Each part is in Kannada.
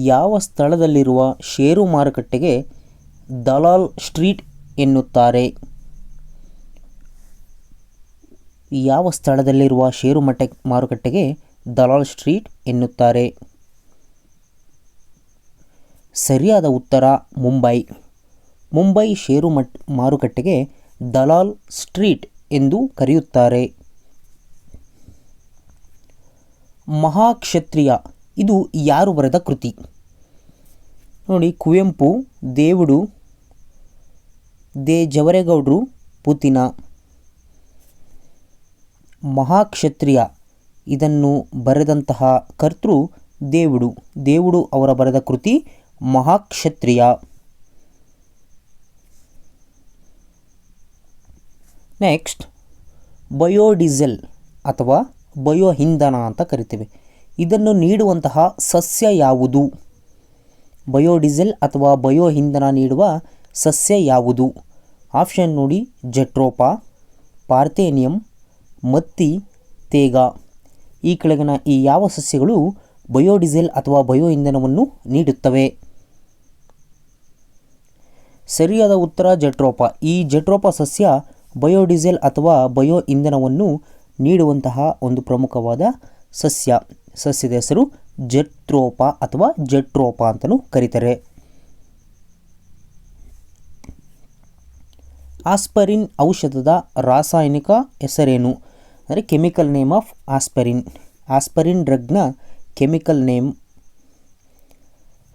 ಯಾವ ಸ್ಥಳದಲ್ಲಿರುವ ಷೇರು ಮಾರುಕಟ್ಟೆಗೆ ದಲಾಲ್ ಸ್ಟ್ರೀಟ್ ಎನ್ನುತ್ತಾರೆ? ಯಾವ ಸ್ಥಳದಲ್ಲಿರುವ ಷೇರು ಮಾರುಕಟ್ಟೆಗೆ ದಲಾಲ್ ಸ್ಟ್ರೀಟ್ ಎನ್ನುತ್ತಾರೆ? ಸರಿಯಾದ ಉತ್ತರ ಮುಂಬೈ. ಮುಂಬೈ ಷೇರು ಮಾರುಕಟ್ಟೆಗೆ ದಲಾಲ್ ಸ್ಟ್ರೀಟ್ ಎಂದು ಕರೆಯುತ್ತಾರೆ. ಮಹಾಕ್ಷತ್ರಿಯ ಇದು ಯಾರು ಬರೆದ ಕೃತಿ? ನೋಡಿ, ಕುವೆಂಪು, ದೇವುಡು, ದೇ ಜವರೇಗೌಡರು, ಪುತಿನ. ಮಹಾಕ್ಷತ್ರಿಯ ಇದನ್ನು ಬರೆದಂತಹ ಕರ್ತೃ ದೇವುಡು. ದೇವುಡು ಅವರ ಬರೆದ ಕೃತಿ ಮಹಾಕ್ಷತ್ರಿಯ. ನೆಕ್ಸ್ಟ್, ಬಯೋಡೀಸೆಲ್ ಅಥವಾ ಬಯೋ ಇಂಧನ ಅಂತ ಕರಿತೇವೆ. ಇದನ್ನು ನೀಡುವಂತಹ ಸಸ್ಯ ಯಾವುದು? ಬಯೋಡೀಸೆಲ್ ಅಥವಾ ಬಯೋ ಇಂಧನ ನೀಡುವ ಸಸ್ಯ ಯಾವುದು? ಆಪ್ಷನ್ ನೋಡಿ, ಜೆಟ್ರೋಪಾ, ಪಾರ್ಥೇನಿಯಂ, ಮತ್ತಿ, ತೇಗ. ಈ ಕೆಳಗಿನ ಈ ಯಾವ ಸಸ್ಯಗಳು ಬಯೋಡೀಸೆಲ್ ಅಥವಾ ಬಯೋ ಇಂಧನವನ್ನು ನೀಡುತ್ತವೆ? ಸರಿಯಾದ ಉತ್ತರ ಜೆಟ್ರೋಪಾ. ಈ ಜೆಟ್ರೋಪಾ ಸಸ್ಯ ಬಯೋಡೀಸೆಲ್ ಅಥವಾ ಬಯೋ ಇಂಧನವನ್ನು ನೀಡುವಂತಹ ಒಂದು ಪ್ರಮುಖವಾದ ಸಸ್ಯ. ಸಸ್ಯದ ಹೆಸರು ಜೆಟ್ರೋಪಾ ಅಥವಾ ಜೆಟ್ರೋಪಾ ಅಂತಲೂ ಕರೀತಾರೆ. ಆಸ್ಪರಿನ್ ಔಷಧದ ರಾಸಾಯನಿಕ ಹೆಸರೇನು? ಅಂದರೆ chemical name of aspirin. Aspirin ಡ್ರಗ್ನ ಕೆಮಿಕಲ್ ನೇಮ್.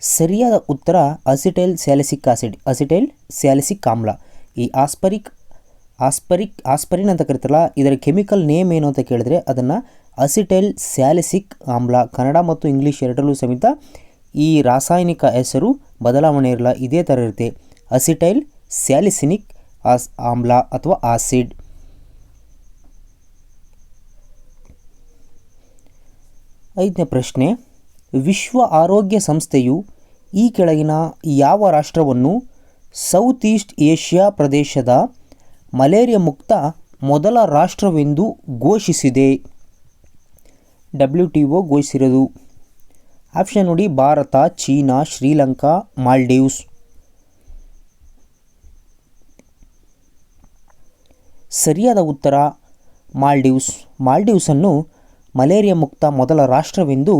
ಸರಿಯಾದ ಉತ್ತರ acetyl salicylic acid, acetyl salicylic ಆಮ್ಲ. ಈ ಆಸ್ಪರಿನ್ ಅಂತ ಕರಿತಾರಲ್ಲ, ಇದರ ಕೆಮಿಕಲ್ ನೇಮ್ ಏನು ಅಂತ ಕೇಳಿದ್ರೆ ಅದನ್ನು ಅಸಿಟೈಲ್ ಸ್ಯಾಲಿಸಿಕ್ ಆಮ್ಲ. ಕನ್ನಡ ಮತ್ತು ಇಂಗ್ಲೀಷ್ ಎರಡರಲ್ಲೂ ಸಮೇತ ಈ ರಾಸಾಯನಿಕ ಹೆಸರು ಬದಲಾವಣೆ ಇರಲ್ಲ, ಇದೇ ಥರ ಇರುತ್ತೆ. ಅಸಿಟೈಲ್ ಸ್ಯಾಲಿಸಿನಿಕ್ ಆಮ್ಲ ಅಥವಾ ಆಸಿಡ್. ಐದನೇ ಪ್ರಶ್ನೆ, ವಿಶ್ವ ಆರೋಗ್ಯ ಸಂಸ್ಥೆಯು ಈ ಕೆಳಗಿನ ಯಾವ ರಾಷ್ಟ್ರವನ್ನು ಸೌತ್ ಈಸ್ಟ್ ಏಷ್ಯಾ ಪ್ರದೇಶದ ಮಲೇರಿಯಾ ಮುಕ್ತ ಮೊದಲ ರಾಷ್ಟ್ರವೆಂದು ಘೋಷಿಸಿದೆ? WTO ಘೋಷಿಸಿರೋದು. ಆಪ್ಷನ್ ನೋಡಿ, ಭಾರತ, ಚೀನಾ, ಶ್ರೀಲಂಕಾ, ಮಾಲ್ಡೀವ್ಸ್. ಸರಿಯಾದ ಉತ್ತರ ಮಾಲ್ಡೀವ್ಸ್. ಮಾಲ್ಡೀವ್ಸನ್ನು ಮಲೇರಿಯಾ ಮುಕ್ತ ಮೊದಲ ರಾಷ್ಟ್ರವೆಂದು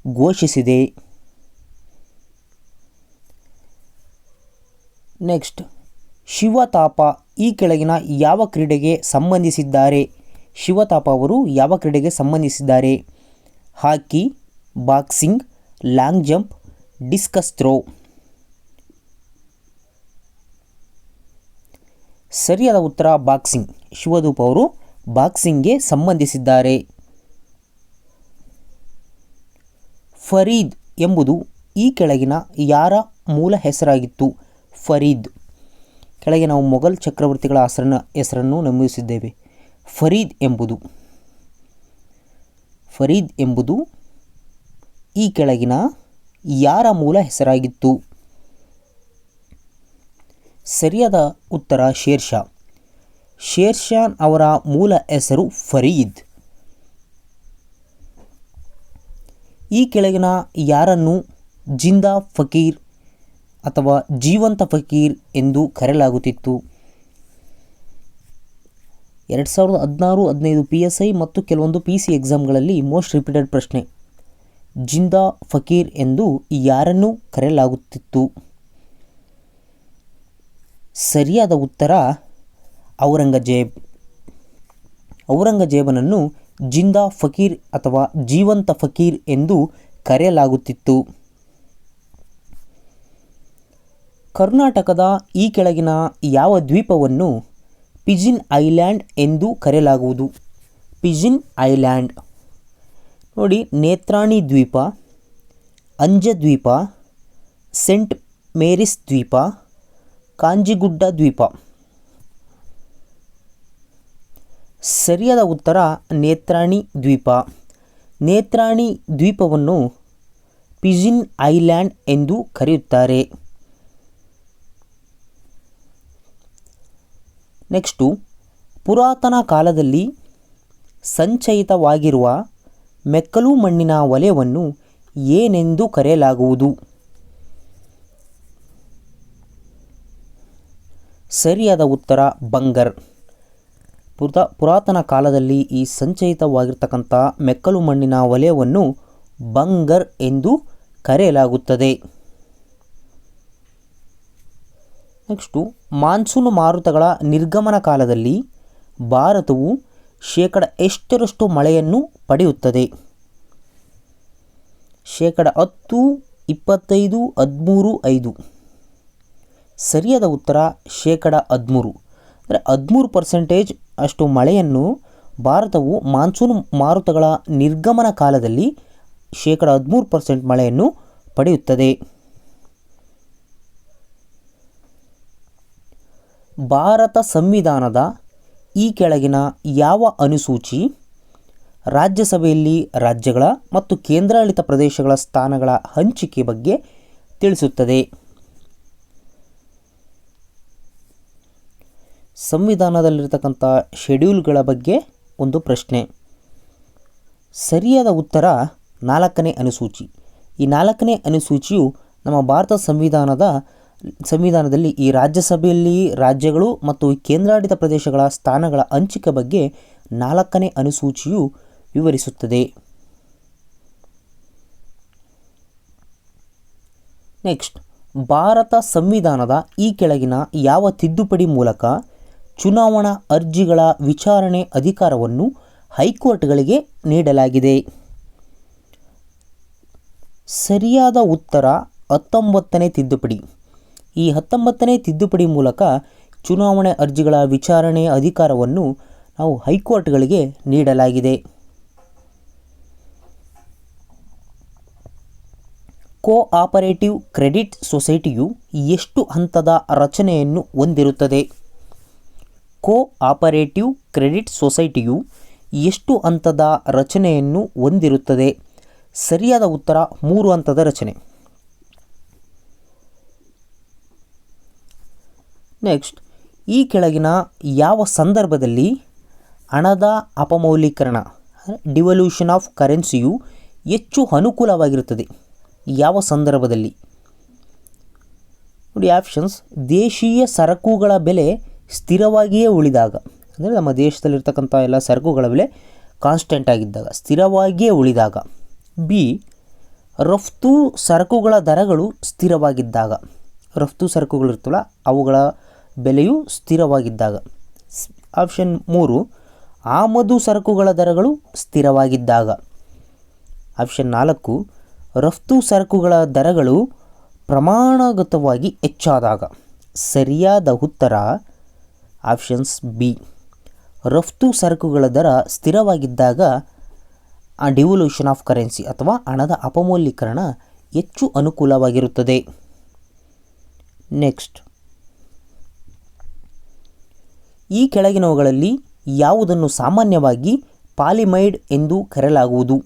ಘೋಷಿಸಿದೆ. ನೆಕ್ಸ್ಟ್, ಶಿವತಾಪ ಈ ಕೆಳಗಿನ ಯಾವ ಕ್ರೀಡೆಗೆ ಸಂಬಂಧಿಸಿದ್ದಾರೆ? ಶಿವತಾಪ ಅವರು ಯಾವ ಕ್ರೀಡೆಗೆ ಸಂಬಂಧಿಸಿದ್ದಾರೆ? Hockey, boxing, long jump, discus throw. ಸರಿಯಾದ ಉತ್ತರ ಬಾಕ್ಸಿಂಗ್. ಶಿವತಾಪ ಅವರು ಬಾಕ್ಸಿಂಗ್ಗೆ ಸಂಬಂಧಿಸಿದ್ದಾರೆ. ಫರೀದ್ ಎಂಬುದು ಈ ಕೆಳಗಿನ ಯಾರ ಮೂಲ ಹೆಸರಾಗಿತ್ತು? ಫರೀದ್. ಕೆಳಗೆ ನಾವು ಮೊಘಲ್ ಚಕ್ರವರ್ತಿಗಳ ಹೆಸರನ್ನು ನಮೂದಿಸಿದ್ದೇವೆ. ಫರೀದ್ ಎಂಬುದು ಈ ಕೆಳಗಿನ ಯಾರ ಮೂಲ ಹೆಸರಾಗಿತ್ತು? ಸರಿಯಾದ ಉತ್ತರ ಶೇರ್ಷಾ. ಶೇರ್ಷಾನ್ ಅವರ ಮೂಲ ಹೆಸರು ಫರೀದ್. ಈ ಕೆಳಗಿನ ಯಾರನ್ನು ಜಿಂದಾ ಫಕೀರ್ ಅಥವಾ ಜೀವಂತ ಫಕೀರ್ ಎಂದು ಕರೆಯಲಾಗುತ್ತಿತ್ತು? 2016-15 PSI ಮತ್ತು ಕೆಲವೊಂದು PC ಎಕ್ಸಾಮ್ಗಳಲ್ಲಿ ಮೋಸ್ಟ್ ರಿಪೀಟೆಡ್ ಪ್ರಶ್ನೆ. ಜಿಂದಾ ಫಕೀರ್ ಎಂದು ಯಾರನ್ನು ಕರೆಯಲಾಗುತ್ತಿತ್ತು? ಸರಿಯಾದ ಉತ್ತರ ಔರಂಗಜೇಬ್. ಔರಂಗಜೇಬನನ್ನು ಜಿಂದಾ ಫಕೀರ್ ಅಥವಾ ಜೀವಂತ ಫಕೀರ್ ಎಂದು ಕರೆಯಲಾಗುತ್ತಿತ್ತು. ಕರ್ನಾಟಕದ ಈ ಕೆಳಗಿನ ಯಾವ ದ್ವೀಪವನ್ನು ಪಿಜಿನ್ ಐಲ್ಯಾಂಡ್ ಎಂದು ಕರೆಯಲಾಗುವುದು? ಪಿಜಿನ್ ಐಲ್ಯಾಂಡ್ ನೋಡಿ, ನೇತ್ರಾಣಿ ದ್ವೀಪ, ಅಂಜ ದ್ವೀಪ, ಸೆಂಟ್ ಮೇರಿಸ್ ದ್ವೀಪ, ಕಾಂಜಿಗುಡ್ಡ ದ್ವೀಪ. ಸರಿಯಾದ ಉತ್ತರ ನೇತ್ರಾಣಿ ದ್ವೀಪ. ನೇತ್ರಾಣಿ ದ್ವೀಪವನ್ನು ಪಿಜಿನ್ ಐಲ್ಯಾಂಡ್ ಎಂದು ಕರೆಯುತ್ತಾರೆ. ನೆಕ್ಸ್ಟು, ಪುರಾತನ ಕಾಲದಲ್ಲಿ ಸಂಚಯಿತವಾಗಿರುವ ಮೆಕ್ಕಲು ಮಣ್ಣಿನ ವಲಯವನ್ನು ಏನೆಂದು ಕರೆಯಲಾಗುವುದು? ಸರಿಯಾದ ಉತ್ತರ ಬಂಗರ್. ಪುರಾತನ ಕಾಲದಲ್ಲಿ ಈ ಸಂಚಯಿತವಾಗಿರ್ತಕ್ಕಂಥ ಮೆಕ್ಕಲು ಮಣ್ಣಿನ ವಲಯವನ್ನು ಬಂಗರ್ ಎಂದು ಕರೆಯಲಾಗುತ್ತದೆ. ನೆಕ್ಸ್ಟು, ಮಾನ್ಸೂನ್ ಮಾರುತಗಳ ನಿರ್ಗಮನ ಕಾಲದಲ್ಲಿ ಭಾರತವು ಶೇಕಡ ಎಷ್ಟರಷ್ಟು ಮಳೆಯನ್ನು ಪಡೆಯುತ್ತದೆ? ಶೇಕಡ 10, 25, 13, 5. ಸರಿಯಾದ ಉತ್ತರ ಶೇಕಡ 13. ಅಂದರೆ 13% ಅಷ್ಟು ಮಳೆಯನ್ನು ಭಾರತವು ಮಾನ್ಸೂನ್ ಮಾರುತಗಳ ನಿರ್ಗಮನ ಕಾಲದಲ್ಲಿ ಶೇಕಡ 13% ಮಳೆಯನ್ನು ಪಡೆಯುತ್ತದೆ. ಭಾರತ ಸಂವಿಧಾನದ ಈ ಕೆಳಗಿನ ಯಾವ ಅನುಸೂಚಿ ರಾಜ್ಯಸಭೆಯಲ್ಲಿ ರಾಜ್ಯಗಳ ಮತ್ತು ಕೇಂದ್ರಾಡಳಿತ ಪ್ರದೇಶಗಳ ಸ್ಥಾನಗಳ ಹಂಚಿಕೆ ಬಗ್ಗೆ ತಿಳಿಸುತ್ತದೆ? ಸಂವಿಧಾನದಲ್ಲಿರ್ತಕ್ಕಂಥ ಶೆಡ್ಯೂಲ್ಗಳ ಬಗ್ಗೆ ಒಂದು ಪ್ರಶ್ನೆ. ಸರಿಯಾದ ಉತ್ತರ 4ನೇ ಅನುಸೂಚಿ. ಈ 4ನೇ ಅನುಸೂಚಿಯು ನಮ್ಮ ಭಾರತ ಸಂವಿಧಾನದಲ್ಲಿ ಈ ರಾಜ್ಯಸಭೆಯಲ್ಲಿ ರಾಜ್ಯಗಳು ಮತ್ತು ಕೇಂದ್ರಾಡಳಿತ ಪ್ರದೇಶಗಳ ಸ್ಥಾನಗಳ ಹಂಚಿಕೆ ಬಗ್ಗೆ 4ನೇ ಅನುಸೂಚಿಯು ವಿವರಿಸುತ್ತದೆ. ನೆಕ್ಸ್ಟ್, ಭಾರತ ಸಂವಿಧಾನದ ಈ ಕೆಳಗಿನ ಯಾವ ತಿದ್ದುಪಡಿ ಮೂಲಕ ಚುನಾವಣಾ ಅರ್ಜಿಗಳ ವಿಚಾರಣೆ ಅಧಿಕಾರವನ್ನು ಹೈಕೋರ್ಟ್ಗಳಿಗೆ ನೀಡಲಾಗಿದೆ? ಸರಿಯಾದ ಉತ್ತರ 19ನೇ ತಿದ್ದುಪಡಿ. ಈ 19ನೇ ತಿದ್ದುಪಡಿ ಮೂಲಕ ಚುನಾವಣೆ ಅರ್ಜಿಗಳ ವಿಚಾರಣೆ ಅಧಿಕಾರವನ್ನು ನಾವು ಹೈಕೋರ್ಟ್ಗಳಿಗೆ ನೀಡಲಾಗಿದೆ. ಕೋಆಪರೇಟಿವ್ ಕ್ರೆಡಿಟ್ ಸೊಸೈಟಿಯು ಎಷ್ಟು ಹಂತದ ರಚನೆಯನ್ನು ಹೊಂದಿರುತ್ತದೆ? ಕೋಆಪರೇಟಿವ್ ಕ್ರೆಡಿಟ್ ಸೊಸೈಟಿಯು ಎಷ್ಟು ಹಂತದ ರಚನೆಯನ್ನು ಹೊಂದಿರುತ್ತದೆ? ಸರಿಯಾದ ಉತ್ತರ 3 ಹಂತದ ರಚನೆ. ನೆಕ್ಸ್ಟ್, ಈ ಕೆಳಗಿನ ಯಾವ ಸಂದರ್ಭದಲ್ಲಿ ಹಣದ ಅಪಮೌಲ್ಯೀಕರಣ ಡಿವಲ್ಯೂಷನ್ ಆಫ್ ಕರೆನ್ಸಿಯು ಹೆಚ್ಚು ಅನುಕೂಲವಾಗಿರುತ್ತದೆ? ಯಾವ ಸಂದರ್ಭದಲ್ಲಿ? ನೋಡಿ ಆಪ್ಷನ್ಸ್. ದೇಶೀಯ ಸರಕುಗಳ ಬೆಲೆ ಸ್ಥಿರವಾಗಿಯೇ ಉಳಿದಾಗ, ಅಂದರೆ ನಮ್ಮ ದೇಶದಲ್ಲಿರ್ತಕ್ಕಂಥ ಎಲ್ಲ ಸರಕುಗಳ ಬೆಲೆ ಕಾನ್ಸ್ಟೆಂಟ್ ಆಗಿದ್ದಾಗ, ಸ್ಥಿರವಾಗಿಯೇ ಉಳಿದಾಗ. ಬಿ, ರಫ್ತು ಸರಕುಗಳ ದರಗಳು ಸ್ಥಿರವಾಗಿದ್ದಾಗ. ರಫ್ತು ಸರಕುಗಳಿರ್ತವಲ್ಲ ಅವುಗಳ ಬೆಲೆಯು ಸ್ಥಿರವಾಗಿದ್ದಾಗ. ಆಪ್ಷನ್ 3, ಆಮದು ಸರಕುಗಳ ದರಗಳು ಸ್ಥಿರವಾಗಿದ್ದಾಗ. ಆಪ್ಷನ್ 4, ರಫ್ತು ಸರಕುಗಳ ದರಗಳು ಪ್ರಮಾಣಗತವಾಗಿ ಹೆಚ್ಚಾದಾಗ. ಸರಿಯಾದ ಉತ್ತರ ಆಪ್ಷನ್ಸ್ ಬಿ, ರಫ್ತು ಸರಕುಗಳ ದರ ಸ್ಥಿರವಾಗಿದ್ದಾಗ ಆ ಡಿವಲ್ಯೂಷನ್ ಆಫ್ ಕರೆನ್ಸಿ ಅಥವಾ ಹಣದ ಅಪಮೌಲ್ಯೀಕರಣ ಹೆಚ್ಚು ಅನುಕೂಲವಾಗಿರುತ್ತದೆ. ನೆಕ್ಸ್ಟ್, ಈ ಕೆಳಗಿನವುಗಳಲ್ಲಿ ಯಾವುದನ್ನು ಸಾಮಾನ್ಯವಾಗಿ ಪಾಲಿಮೈಡ್ ಎಂದು ಕರೆಯಲಾಗುವುದು?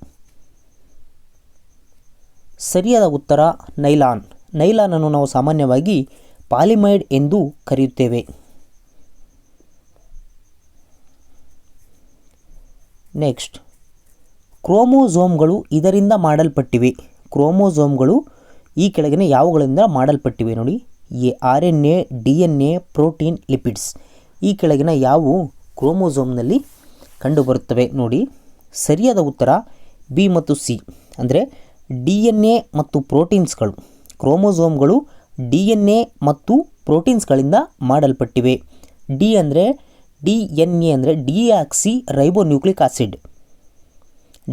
ಸರಿಯಾದ ಉತ್ತರ ನೈಲಾನ್. ನೈಲಾನನ್ನು ನಾವು ಸಾಮಾನ್ಯವಾಗಿ ಪಾಲಿಮೈಡ್ ಎಂದು ಕರೆಯುತ್ತೇವೆ. ನೆಕ್ಸ್ಟ್, ಕ್ರೋಮೋಸೋಮ್ಗಳು ಇದರಿಂದ ಮಾಡಲ್ಪಟ್ಟಿವೆ. ಕ್ರೋಮೋಸೋಮ್ಗಳು ಈ ಕೆಳಗಿನ ಯಾವುಗಳಿಂದ ಮಾಡಲ್ಪಟ್ಟಿವೆ? ನೋಡಿ, RNA, DNA, ಪ್ರೋಟೀನ್, ಲಿಪಿಡ್ಸ್. ಈ ಕೆಳಗಿನ ಯಾವುವು ಕ್ರೋಮೋಸೋಮ್ನಲ್ಲಿ ಕಂಡುಬರುತ್ತವೆ? ನೋಡಿ, ಸರಿಯಾದ ಉತ್ತರ ಬಿ ಮತ್ತು ಸಿ. ಅಂದರೆ DNA ಮತ್ತು ಪ್ರೋಟೀನ್ಸ್ಗಳು. ಕ್ರೋಮೋಸೋಮ್ಗಳು DNA ಮತ್ತು ಪ್ರೋಟೀನ್ಸ್ಗಳಿಂದ ಮಾಡಲ್ಪಟ್ಟಿವೆ. ಡಿ ಅಂದರೆ DNA ಅಂದರೆ deoxy ribonucleic acid.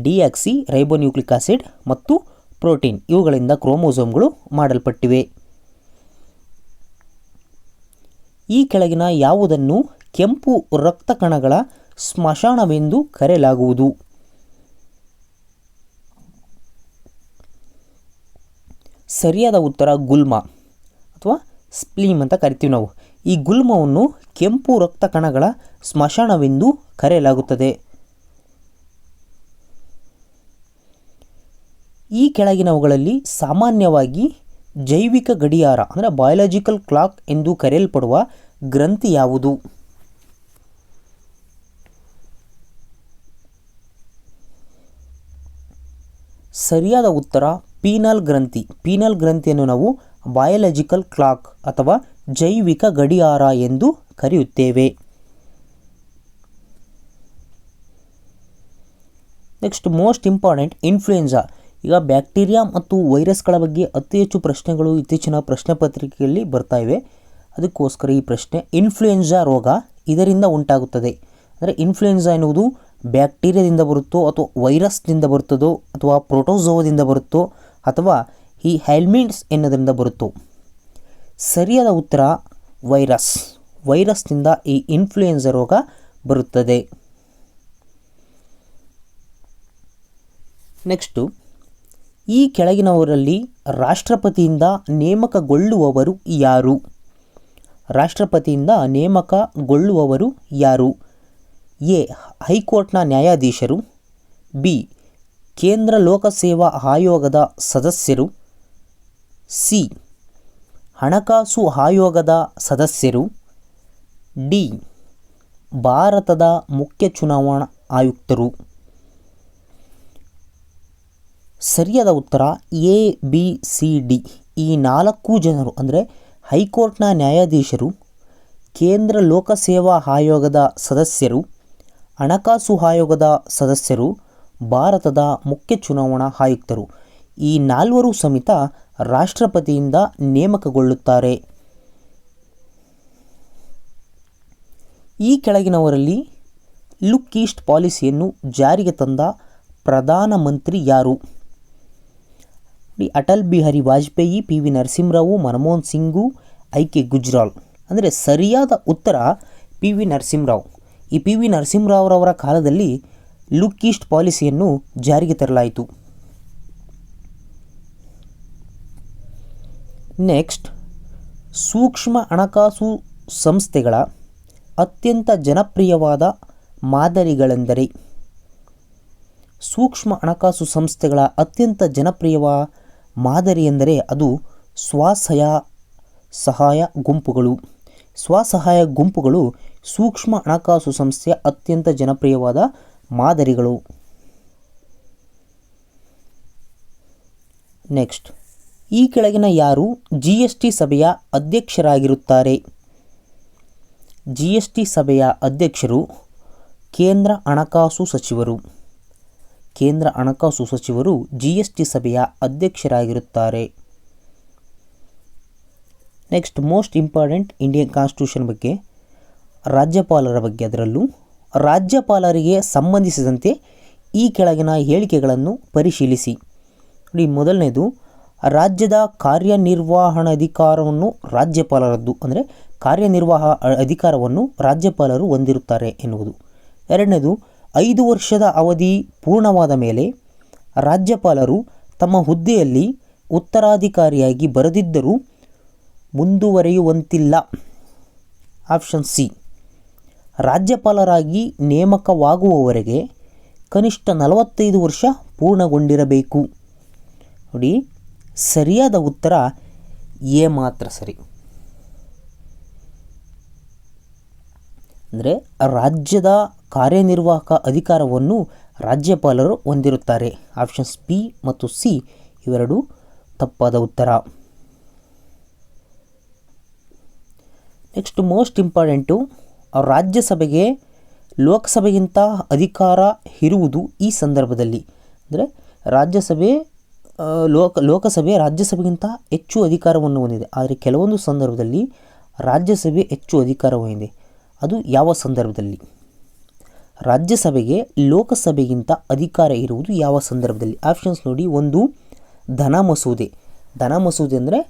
Deoxy ribonucleic acid ಮತ್ತು ಪ್ರೋಟೀನ್ ಇವುಗಳಿಂದ ಕ್ರೋಮೋಸೋಮ್ಗಳು ಮಾಡಲ್ಪಟ್ಟಿವೆ. ಈ ಕೆಳಗಿನ ಯಾವುದನ್ನು ಕೆಂಪು ರಕ್ತ ಕಣಗಳ ಸ್ಮಶಾನವೆಂದು ಕರೆಯಲಾಗುವುದು? ಸರಿಯಾದ ಉತ್ತರ ಗುಲ್ಮ ಅಥವಾ ಸ್ಪ್ಲೀಮ್ ಅಂತ ಕರಿತೀವಿ ನಾವು. ಈ ಗುಲ್ಮವನ್ನು ಕೆಂಪು ರಕ್ತ ಕಣಗಳ ಸ್ಮಶಾನವೆಂದು ಕರೆಯಲಾಗುತ್ತದೆ. ಈ ಕೆಳಗಿನವುಗಳಲ್ಲಿ ಸಾಮಾನ್ಯವಾಗಿ ಜೈವಿಕ ಗಡಿಯಾರ ಅಂದರೆ ಬಯಾಲಜಿಕಲ್ ಕ್ಲಾಕ್ ಎಂದು ಕರೆಯಲ್ಪಡುವ ಗ್ರಂಥಿ ಯಾವುದು? ಸರಿಯಾದ ಉತ್ತರ ಪೀನಲ್ ಗ್ರಂಥಿಯನ್ನು ನಾವು ಬಯಾಲಜಿಕಲ್ ಕ್ಲಾಕ್ ಅಥವಾ ಜೈವಿಕ ಗಡಿಯಾರ ಎಂದು ಕರೆಯುತ್ತೇವೆ. Next most important influenza. ಈಗ ಬ್ಯಾಕ್ಟೀರಿಯಾ ಮತ್ತು ವೈರಸ್ಗಳ ಬಗ್ಗೆ ಅತಿ ಹೆಚ್ಚು ಪ್ರಶ್ನೆಗಳು ಇತ್ತೀಚಿನ ಪ್ರಶ್ನೆ ಪತ್ರಿಕೆಯಲ್ಲಿ ಬರ್ತಾ ಇವೆ. ಅದಕ್ಕೋಸ್ಕರ ಈ ಪ್ರಶ್ನೆ, ಇನ್ಫ್ಲೂಯೆನ್ಸಾ ರೋಗ ಇದರಿಂದ ಉಂಟಾಗುತ್ತದೆ. ಅಂದರೆ ಇನ್ಫ್ಲೂಯೆನ್ಸಾ ಎನ್ನುವುದು ಬ್ಯಾಕ್ಟೀರಿಯಾದಿಂದ ಬರುತ್ತೋ ಅಥವಾ ವೈರಸ್ನಿಂದ ಬರುತ್ತದೋ ಅಥವಾ ಪ್ರೋಟೋಝೋದಿಂದ ಬರುತ್ತೋ ಅಥವಾ ಈ ಹೆಲ್ಮಿಂಟ್ಸ್ ಎನ್ನುವುದರಿಂದ ಬರುತ್ತೋ? ಸರಿಯಾದ ಉತ್ತರ ವೈರಸ್ನಿಂದ ಈ ಇನ್ಫ್ಲೂಯೆನ್ಸಾ ರೋಗ ಬರುತ್ತದೆ. ನೆಕ್ಸ್ಟು, ಈ ಕೆಳಗಿನವರಲ್ಲಿ ರಾಷ್ಟ್ರಪತಿಯಿಂದ ನೇಮಕಗೊಳ್ಳುವವರು ಯಾರು? ರಾಷ್ಟ್ರಪತಿಯಿಂದ ನೇಮಕಗೊಳ್ಳುವವರು ಯಾರು? ಎ. ಹೈಕೋರ್ಟ್ನ ನ್ಯಾಯಾಧೀಶರು. ಬಿ. ಕೇಂದ್ರ ಲೋಕಸೇವಾ ಆಯೋಗದ ಸದಸ್ಯರು. ಸಿ. ಹಣಕಾಸು ಆಯೋಗದ ಸದಸ್ಯರು. ಡಿ. ಭಾರತದ ಮುಖ್ಯ ಚುನಾವಣಾ ಆಯುಕ್ತರು. ಸರಿಯಾದ ಉತ್ತರ ಎ, ಬಿ, ಸಿ, ಡಿ. ಈ 4 ಜನರು ಅಂದರೆ ಹೈಕೋರ್ಟ್ನ ನ್ಯಾಯಾಧೀಶರು, ಕೇಂದ್ರ ಲೋಕಸೇವಾ ಆಯೋಗದ ಸದಸ್ಯರು, ಹಣಕಾಸು ಆಯೋಗದ ಸದಸ್ಯರು, ಭಾರತದ ಮುಖ್ಯ ಚುನಾವಣಾ ಆಯುಕ್ತರು. ಈ 4 ಸಮೇತ ರಾಷ್ಟ್ರಪತಿಯಿಂದ ನೇಮಕಗೊಳ್ಳುತ್ತಾರೆ. ಈ ಕೆಳಗಿನವರಲ್ಲಿ ಲುಕ್ ಈಸ್ಟ್ ಪಾಲಿಸಿಯನ್ನು ಜಾರಿಗೆ ತಂದ ಪ್ರಧಾನಮಂತ್ರಿ ಯಾರು? Atal Bihari Vajpayee, P V Narasimha Rao, Manmohan Singh, I K Gujral. ಅಂದರೆ ಸರಿಯಾದ ಉತ್ತರ ಪಿ ವಿ ನರಸಿಂಹರಾವ್. ಈ ಪಿ ವಿ ನರಸಿಂಹರಾವ್ರವರ ಕಾಲದಲ್ಲಿ ಲುಕ್ ಈಸ್ಟ್ ಪಾಲಿಸಿಯನ್ನು ಜಾರಿಗೆ ತರಲಾಯಿತು. ನೆಕ್ಸ್ಟ್, ಸೂಕ್ಷ್ಮ ಹಣಕಾಸು ಸಂಸ್ಥೆಗಳ ಅತ್ಯಂತ ಜನಪ್ರಿಯವಾದ ಮಾದರಿಗಳೆಂದರೆ? ಸೂಕ್ಷ್ಮ ಹಣಕಾಸು ಸಂಸ್ಥೆಗಳ ಅತ್ಯಂತ ಜನಪ್ರಿಯವಾದ ಮಾದರಿ ಎಂದರೆ ಅದು ಸ್ವಸಹಾಯ ಗುಂಪುಗಳು. ಸ್ವಸಹಾಯ ಗುಂಪುಗಳು ಸೂಕ್ಷ್ಮ ಹಣಕಾಸು ಸಂಸ್ಥೆಯ ಅತ್ಯಂತ ಜನಪ್ರಿಯವಾದ ಮಾದರಿಗಳು. ನೆಕ್ಸ್ಟ್, ಈ ಕೆಳಗಿನ ಯಾರು GST ಸಭೆಯ ಅಧ್ಯಕ್ಷರಾಗಿರುತ್ತಾರೆ? GST ಸಭೆಯ ಅಧ್ಯಕ್ಷರು ಕೇಂದ್ರ ಹಣಕಾಸು ಸಚಿವರು. ಕೇಂದ್ರ ಹಣಕಾಸು ಸಚಿವರು GST ಸಭೆಯ ಅಧ್ಯಕ್ಷರಾಗಿರುತ್ತಾರೆ. Next, most important Indian constitution ಬಗ್ಗೆ, ರಾಜ್ಯಪಾಲರ ಬಗ್ಗೆ. ಅದರಲ್ಲೂ ರಾಜ್ಯಪಾಲರಿಗೆ ಸಂಬಂಧಿಸಿದಂತೆ ಈ ಕೆಳಗಿನ ಹೇಳಿಕೆಗಳನ್ನು ಪರಿಶೀಲಿಸಿ. ನೋಡಿ, ಮೊದಲನೇದು, ರಾಜ್ಯದ ಕಾರ್ಯನಿರ್ವಹಣಾಧಿಕಾರವನ್ನು ರಾಜ್ಯಪಾಲರದ್ದು, ಅಂದರೆ ಅಧಿಕಾರವನ್ನು ರಾಜ್ಯಪಾಲರು ಹೊಂದಿರುತ್ತಾರೆ ಎನ್ನುವುದು. ಎರಡನೇದು, 5 ವರ್ಷದ ಅವಧಿ ಪೂರ್ಣವಾದ ಮೇಲೆ ರಾಜ್ಯಪಾಲರು ತಮ್ಮ ಹುದ್ದೆಯಲ್ಲಿ ಉತ್ತರಾಧಿಕಾರಿಯಾಗಿ ಬರದಿದ್ದರೂ ಮುಂದುವರಿಯುವಂತಿಲ್ಲ. Option C. ರಾಜ್ಯಪಾಲರಾಗಿ ನೇಮಕವಾಗುವವರೆಗೆ ಕನಿಷ್ಠ 45 ವರ್ಷ ಪೂರ್ಣಗೊಂಡಿರಬೇಕು. ನೋಡಿ, ಸರಿಯಾದ ಉತ್ತರ ಎ ಮಾತ್ರ ಸರಿ. ಅಂದರೆ ರಾಜ್ಯದ ಕಾರ್ಯನಿರ್ವಾಹಕ ಅಧಿಕಾರವನ್ನು ರಾಜ್ಯಪಾಲರು ಹೊಂದಿರುತ್ತಾರೆ. ಆಪ್ಷನ್ಸ್ ಬಿ ಮತ್ತು ಸಿ ಇವೆರಡು ತಪ್ಪಾದ ಉತ್ತರ. ನೆಕ್ಸ್ಟ್, ಮೋಸ್ಟ್ ಇಂಪಾರ್ಟೆಂಟು, ರಾಜ್ಯಸಭೆಗೆ ಲೋಕಸಭೆಗಿಂತ ಅಧಿಕಾರ ಇರುವುದು ಈ ಸಂದರ್ಭದಲ್ಲಿ. ಅಂದರೆ ಲೋಕಸಭೆ ರಾಜ್ಯಸಭೆಗಿಂತ ಹೆಚ್ಚು ಅಧಿಕಾರವನ್ನು ಹೊಂದಿದೆ. ಆದರೆ ಕೆಲವೊಂದು ಸಂದರ್ಭದಲ್ಲಿ ರಾಜ್ಯಸಭೆ ಹೆಚ್ಚು ಅಧಿಕಾರ ಹೊಂದಿದೆ. ಅದು ಯಾವ ಸಂದರ್ಭದಲ್ಲಿ? ರಾಜ್ಯಸಭೆಗೆ ಲೋಕಸಭೆಗಿಂತ ಅಧಿಕಾರ ಇರುವುದು ಯಾವ ಸಂದರ್ಭದಲ್ಲಿ? ಆಪ್ಷನ್ಸ್ ನೋಡಿ. ಒಂದು, ಧನ ಮಸೂದೆ ಅಂದರೆ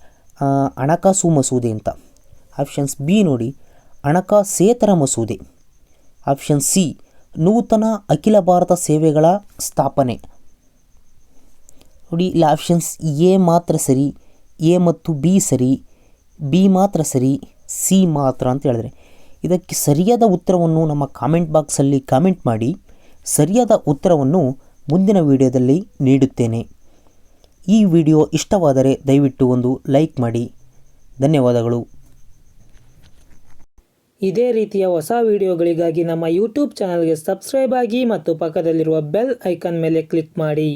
ಹಣಕಾಸು ಮಸೂದೆ ಅಂತ. ಆಪ್ಷನ್ಸ್ ಬಿ ನೋಡಿ, ಹಣಕಾಸೇತರ ಮಸೂದೆ. ಆಪ್ಷನ್ ಸಿ, ನೂತನ ಅಖಿಲ ಭಾರತ ಸೇವೆಗಳ ಸ್ಥಾಪನೆ. ನೋಡಿ, ಇಲ್ಲಿ ಆಪ್ಷನ್ಸ್ ಎ ಮಾತ್ರ ಸರಿ, ಎ ಮತ್ತು ಬಿ ಸರಿ, ಬಿ ಮಾತ್ರ ಸರಿ, ಸಿ ಮಾತ್ರ ಅಂತ ಹೇಳಿದ್ರೆ. ಇದಕ್ಕೆ ಸರಿಯಾದ ಉತ್ತರವನ್ನು ನಮ್ಮ ಕಾಮೆಂಟ್ ಬಾಕ್ಸಲ್ಲಿ ಕಾಮೆಂಟ್ ಮಾಡಿ. ಸರಿಯಾದ ಉತ್ತರವನ್ನು ಮುಂದಿನ ವಿಡಿಯೋದಲ್ಲಿ ನೀಡುತ್ತೇನೆ. ಈ ವಿಡಿಯೋ ಇಷ್ಟವಾದರೆ ದಯವಿಟ್ಟು ಒಂದು ಲೈಕ್ ಮಾಡಿ. ಧನ್ಯವಾದಗಳು. ಇದೇ ರೀತಿಯ ಹೊಸ ವಿಡಿಯೋಗಳಿಗಾಗಿ ನಮ್ಮ ಯೂಟ್ಯೂಬ್ ಚಾನಲ್ಗೆ ಸಬ್ಸ್ಕ್ರೈಬ್ ಆಗಿ ಮತ್ತು ಪಕ್ಕದಲ್ಲಿರುವ ಬೆಲ್ ಐಕಾನ್ ಮೇಲೆ ಕ್ಲಿಕ್ ಮಾಡಿ.